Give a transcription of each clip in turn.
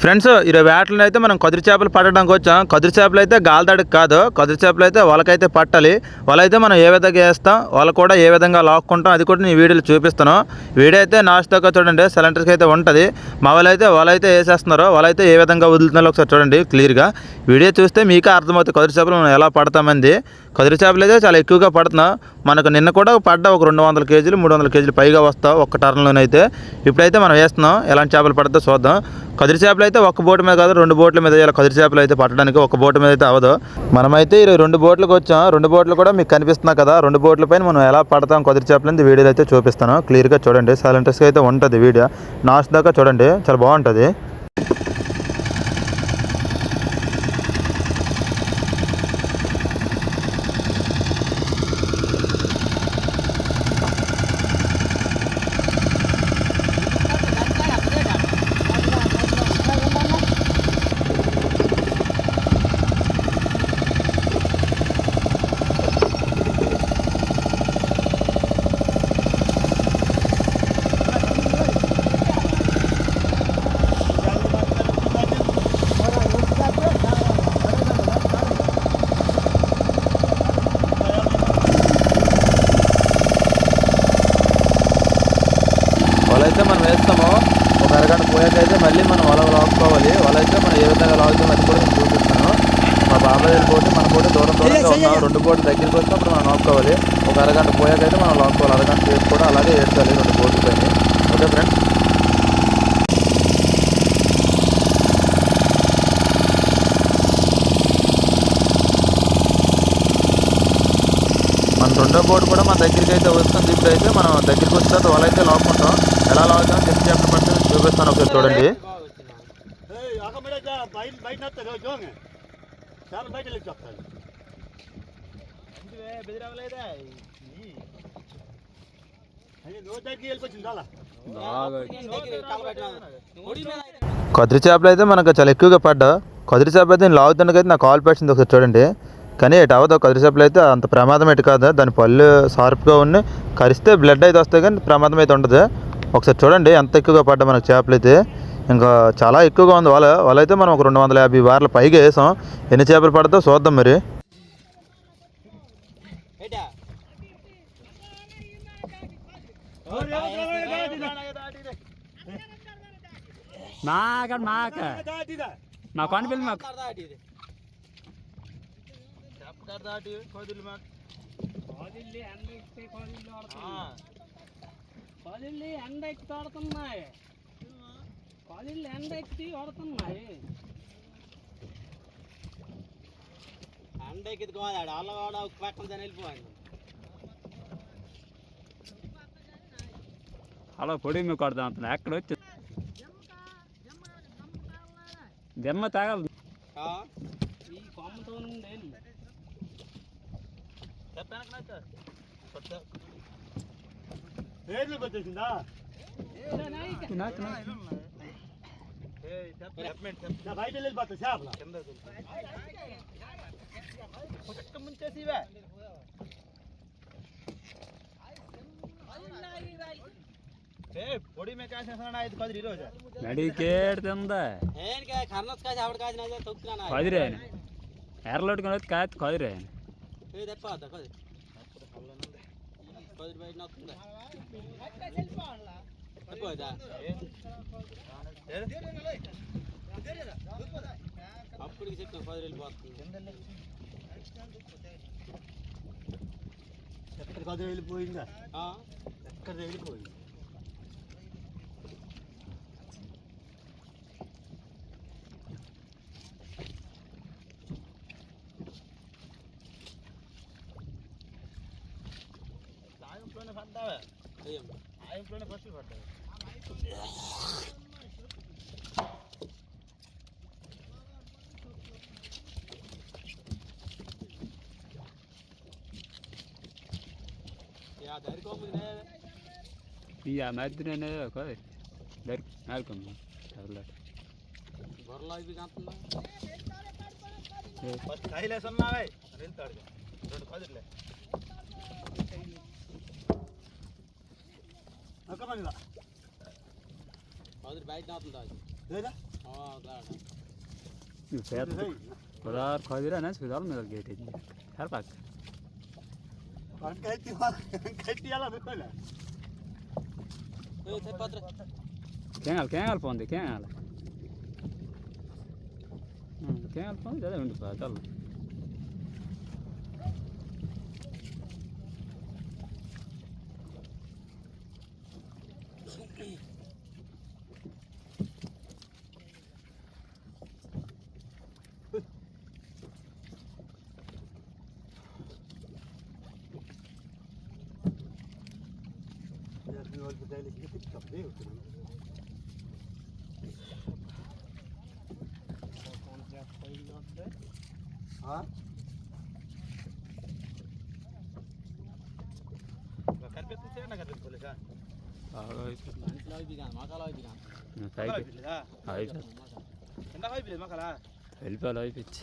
Friends, ఈరోజు వేటలను అయితే మనం కదిరి చేపలు పట్టడానికి వచ్చాం. కదిరి చేపలు అయితే గాలిదాడికి కాదు, కదిరి చేపలు అయితే వాళ్ళకైతే పట్టాలి. వాళ్ళైతే మనం ఏ విధంగా వేస్తాం, వాళ్ళు కూడా ఏ విధంగా లాక్కుంటాం, అది కూడా నేను వీడియోలో చూపిస్తాను. వీడియో అయితే నాస్ట్ దాకా చూడండి, సిలిండర్స్కి అయితే ఉంటుంది. మా వాళ్ళైతే వేసేస్తున్నారో, వాళ్ళైతే ఏ విధంగా వదులుతున్నారో ఒకసారి చూడండి క్లియర్గా. వీడియో చూస్తే మీకే అర్థమవుతుంది కదిరి చేపలు మనం ఎలా పడతామంది. కదిరి చేపలు అయితే చాలా ఎక్కువగా పడుతున్నాం. మనకు నిన్న కూడా పడ్డా ఒక 200 కేజీలు 300 కేజీలు పైగా వస్తాం ఒక్క టర్న్లోనైతే. ఇప్పుడైతే మనం వేస్తున్నాం, ఎలాంటి చేపలు పడుతుందో చూద్దాం. కదిరి చేపలు అయితే ఒక్క బోటు మీద కాదు 2 బోట్ల మీద వేయాలి. కదిరి చేపలు అయితే పట్టడానికి ఒక బోటు మీద అయితే అవ్వదు. మనమైతే ఈరోజు 2 బోట్లకు వచ్చాం. 2 బోట్లు కూడా మీకు కనిపిస్తున్నాయి కదా. 2 బోట్ల పైన మనం ఎలా పడతాం కదిరి చేపలు అనేది వీడియోలో అయితే చూపిస్తాను. క్లియర్గా చూడండి, చాలా ఇంట్రెస్ట్గా అయితే ఉంటుంది వీడియో. లాస్ట్ దాకా చూడండి, చాలా బాగుంటుంది. వాళ్ళైతే మనం వేస్తాము, ఒక అరగంట పోయాకైతే మళ్ళీ మనం లాక్కోవాలి. వాళ్ళైతే మనం ఏ విధంగా లాగుతాం అది కూడా నేను చూపిస్తాను. మా బాబాయ్ పోటీ మన పోటీ దూరంగా ఉన్నాం. 2 బోట్లు దగ్గరికి వచ్చినప్పుడు మనం లాక్కోవాలి. ఒక అరగంట పోయాకైతే మనం లాక్కోవాలి. అరగంట చేసి కూడా అలాగే ఏడ్చాలి 2 బోట్ల పైన. ఓకే ఫ్రెండ్స్, మన 2వ బోట్ కూడా మన దగ్గరికి అయితే వస్తుంది. ఇప్పుడైతే మనం దగ్గరికి వచ్చిన తర్వాత వాళ్ళైతే లాక్కుంటాం. ఎలా లాగుతాం జస్ట్ చెప్పిన పట్టు చూపిస్తాను, ఒకసారి చూడండి. కదిరి చేపలు అయితే మనకు చాలా ఎక్కువగా పడ్డా. కదిరి చేపలు అయితే నేను లాగుతున్నకైతే నాకు కాల్ పెట్టింది, ఒకసారి చూడండి. కానీ ఎటు అవ్వదు, కదిరి చేపలు అయితే అంత ప్రమాదం ఎటు కాదు. దాని పళ్ళు షార్ప్గా ఉండి కరిస్తే బ్లడ్ అయితే వస్తాయి, కానీ ప్రమాదం అయితే ఉండదు. ఒకసారి చూడండి ఎంత ఎక్కువగా పడ్డా మనకు చేపలు అయితే. ఇంకా చాలా ఎక్కువగా ఉంది. వాళ్ళైతే మనం ఒక 250 బార్ల పైగా వేసాం. ఎన్ని చేపలు పడతాయో చూద్దాం మరి. అలా పొడి మీకు కొడదాం అంటున్నా. ఎక్కడ వచ్చి దెమ్మ తాగలదు. నడికేడుతుందా కదిరే ఎర్రలోటుకొని వచ్చి కాదు కదిరే అప్పటికి చెప్పిన 10 వెళ్ళిపోతుంది. ఎక్కడ 10 వెళ్ళిపోయిందా? ఎక్కడ వెళ్ళిపోయింది? సాయంలోనే పడ్డావా? సాయంలోనే ఫస్ట్ పడ్డావా? iya madine ne ko der alkom tarla gorla ibi gantunna first kaile sonnave rentarga rendu kadirle aka మనలా అది బయట అవుతుందా లేదా Kadar kaydıra ne söyledi almıyorlar geri. Her bak. కట్టి అలా అనుకోలే Kengal pondi kengal. Kengal pondi da undu pa dal. يا البداية اللي كنت تقضيه ها వెళ్ళిపోవాలి అయిపోయింది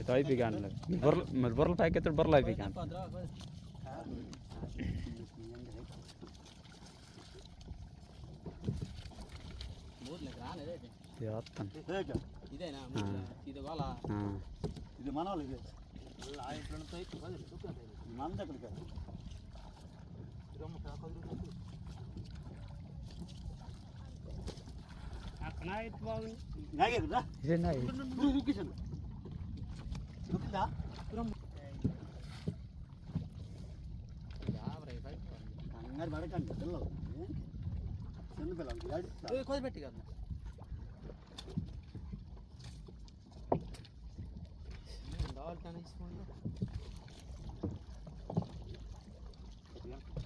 itu అయిపోయి మరి బుర్రల ప్యాక్ ఎత్తాడు బుర్రలు అయిపోయి ఇదేనా ఇది వాళ్ళ ఇది మన వాళ్ళు ఇది మంది ఎక్కడికి నాగే కదా రుక్కిసాను రుక్కిందా కంగారు పడకండి పిల్లలు చిన్న పిల్లలు కొద్దిపెట్టి కదా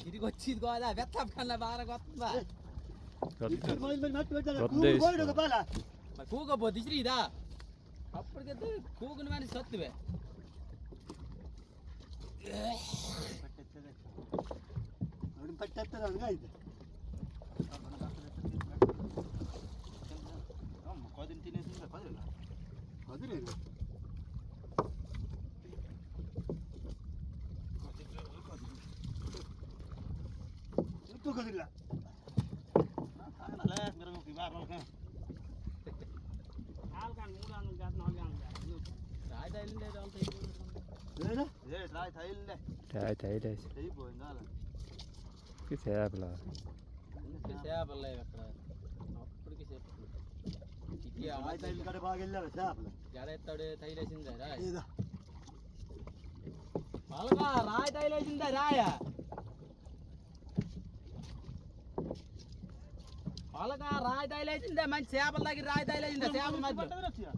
ఇదిగో వచ్చి ఇదిగో అలా వెత్తం కన్నా బాగా వస్తుందా కూకపోతే శ్రీదా అప్పటికైతే కూకుని కానీ సత్తువే పట్టేస్తుంది అనగా ఇది తినేసిందా పదిలేదు కదిలా చేపల బాగా వెళ్ళారు చేపలు ఎడెత్తాడు తైలేసిందా రాయి తైలేసిందా రాయ వాళ్ళగా రాయి తైలేసిందే మంచి చేపల దగ్గర రాయి తైలేసిందా చేపల మధ్య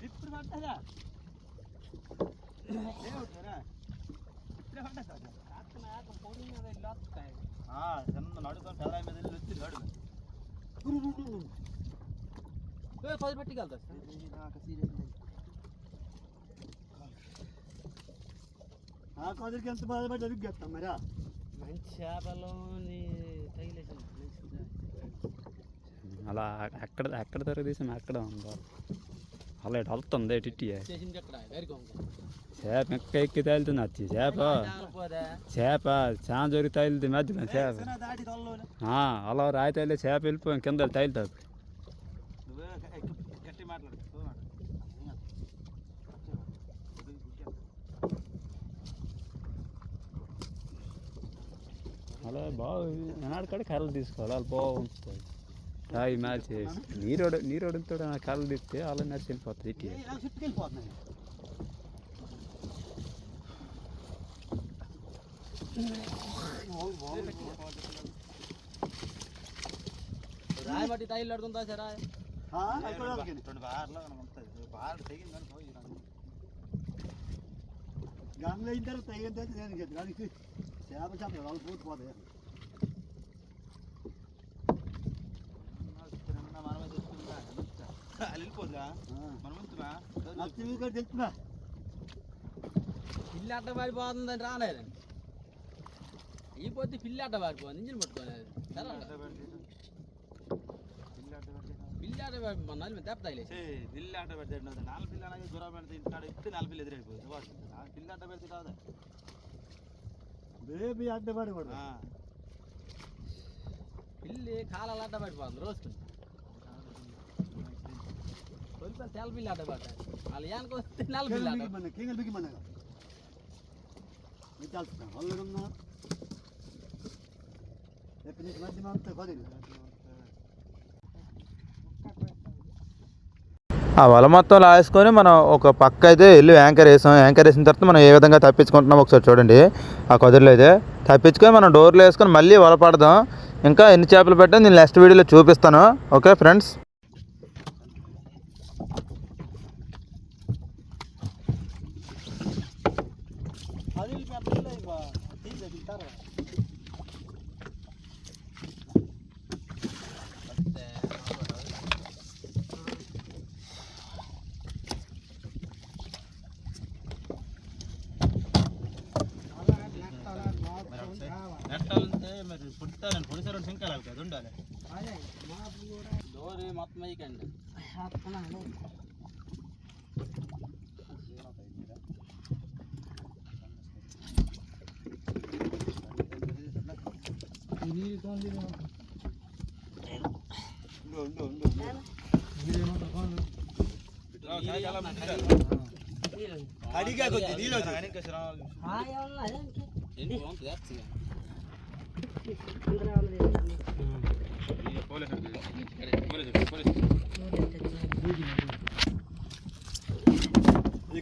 ఇప్పుడు పట్టదా పది పట్టుకెళ్తా కొద్దికి ఎంత బాధపడి అడుగుతాం మరా మంచి చేపలు తగిలేసింది అలా ఎక్కడ ఎక్కడ తరగదీసాం అక్కడ ఉందో అలా ఇటు వెళ్తుంది టిట్టి చేప ఎక్క ఎక్కి తేలుతుంది వచ్చి చేప చాలా జోరి తైలుతుంది మధ్యలో చేప అలా రాయి తైలే చేప వెళ్ళిపోయాం కింద తైలుతుంది అలా బాగా కాడ కర్రలు తీసుకోవాలి వాళ్ళు బాగుంటుంది రాయి మ్యాచ్ చేసి నీరోడుతో కర్రలు తీస్తే అలా నడిచి వెళ్ళిపోతుంది ఇట్టి రాయి బట్టి తైలు అడుగుతుందా సరే గంగ అయిన తర్వాత తగిన నేను దానికి చేప చేప వాళ్ళు పోతే తెలుసుకున్నా పిల్లి అట్ట పారిపోతుందని రాలేదండి ఈ పొద్దు పిల్లి అట్ట పారిపోతుంది ఇంజిన్ పట్టుకోలేదు పిల్లి పిల్లి ఆట పెడితే 4 పిల్లలు అలాగే దూరం పెడితే ఇంటాడు ఇస్తే 4 పిల్లలు ఎదురైపోయింది పిల్లి ఆట పెడితే కాదా బేబీ అడ్డ పడిపోడు పిల్లి కాలాలు అడ్డ పడిపోతుంది రోజుకు కొంచెం తెల్ల పిల్లి అడ్డ పడతాయి వాళ్ళు ఏనుకు వస్తే నల్ల పిల్లి అడ్డ కింగల్ బిగి మనగా ఇది చాలుతా అల్లరున్నా ఎక్కడి నుంచి మధ్య అంతా కొద్దిగా ఆ వల మొత్తం లాగేసుకొని మనం ఒక పక్క అయితే వెళ్ళి యాంకర్ వేసాం యాంకర్ వేసిన తర్వాత మనం ఏ విధంగా తప్పించుకుంటున్నాం ఒకసారి చూడండి ఆ కుదిరిలో అయితే తప్పించుకొని మనం డోర్లు వేసుకొని మళ్ళీ వల పడదాం ఇంకా ఎన్ని చేపలు పెట్టాం నేను నెక్స్ట్ వీడియోలో చూపిస్తాను ఓకే ఫ్రెండ్స్ డోరు మొత్తం వేయకండి అడిగా కొద్ది నీళ్ళు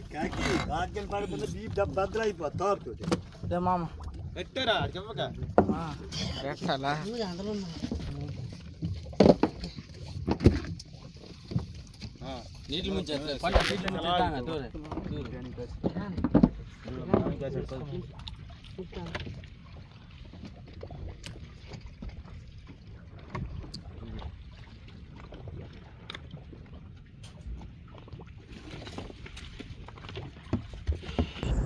కాకి కాకిని పడుకున్న బీప్ బద్దలు అయిపోతుంది తోపుతుంది మామ పెట్టారా చెప్పక పెట్టాలా నీళ్ళు ముంచేస్తారు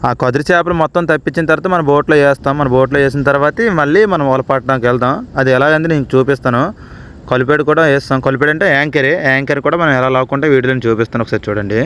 ఆ కుదిరి చేపలు మొత్తం తప్పించిన తర్వాత మన బోట్లో వేస్తాం మన బోట్లో వేసిన తర్వాత మళ్ళీ మనం వల పట్టడానికి వెళ్దాం అది ఎలాగంటే నేను చూపిస్తాను కొలిపేడు కూడా వేస్తాం కొలిపేడు అంటే యాంకర్ కూడా మనం ఎలా లాక్కుంటే వీడియోని చూపిస్తాను ఒకసారి చూడండి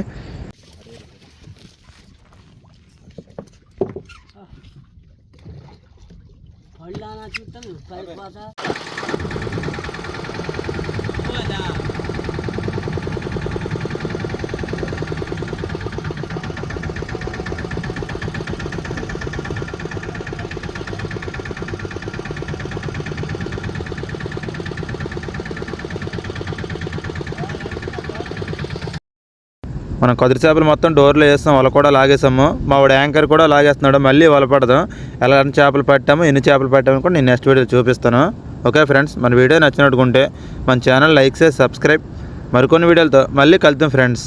మనం కుదిరి చేపలు మొత్తం డోర్లో వేస్తాం వల కూడా లాగేసాము మా వాడు యాంకర్ కూడా లాగేస్తున్నాడు మళ్ళీ వల పడదాం ఎలాంటి చేపలు పట్టాము ఎన్ని చేపలు పట్టాము కూడా నేను నెక్స్ట్ వీడియో చూపిస్తాను ఓకే ఫ్రెండ్స్ మన వీడియో నచ్చినట్టుకుంటే మన ఛానల్ లైక్ చేసి సబ్స్క్రైబ్ మరికొన్ని వీడియోలతో మళ్ళీ కలుద్దాం ఫ్రెండ్స్